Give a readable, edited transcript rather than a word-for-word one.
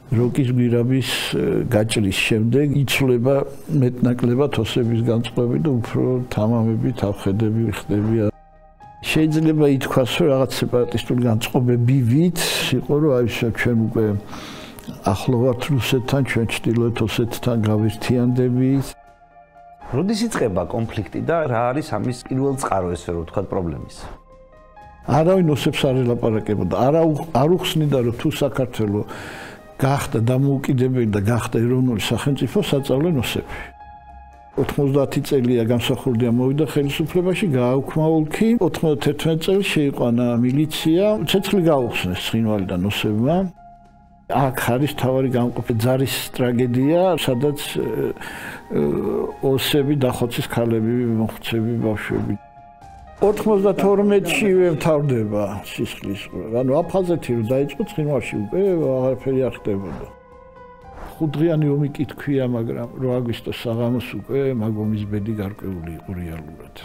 როკის გვირაბის გაჭრის შემდეგ იცვლება მეტნაკლებად ოსების განწყობები და უფრო თამამები, თავხედები ხდებიან. შეიძლება ითქვას, რომ რაღაც სეპარატისტული განწყობებივით იყო, რომ აი ჩვენ უკვე ახლო ვართ რუსეთთან, ჩვენ ჩრდილოეთ ოსეთთან გავერთიანდებით. როდის იწყება კონფლიქტი და რა არის ამის პირველ წყარო, ესე რომ ვთქვათ, პრობლემის? არავინ ოსებს არ ელაპარაკებოდა. არ უხსნიდა, რომ თუ საქართველო გახდა დამოუკიდებელი და გახდა ეროვნული სახელმწიფო, საწავლენ ოსები. 90 წელია გამსახურდია მოვიდა ხელისუფლებაში, გააუქმა ოლქი, 91 წელს შეიყვანა მილიცია, ცეცხლი გაუხსნეს ცხინვალიდან ოსებმა. აქ არის თავარი გამყოფი ძარის ტრაგედია, სადაც ოსები დახოცის ქალები, მოხუცები, ბავშვები. 92-შივე მთავრდება სისხლის ყურა. ანუ აფხაზეთი რომ დაიწყო ცხინვალში უკვე აღარაფერი არ ხდებოდა. 5 დღიანი ომი კი თქვია, მაგრამ 8 აგვისტოს საღამოს უკვე მაგომის ბედი გარკვეული იყო რეალურად.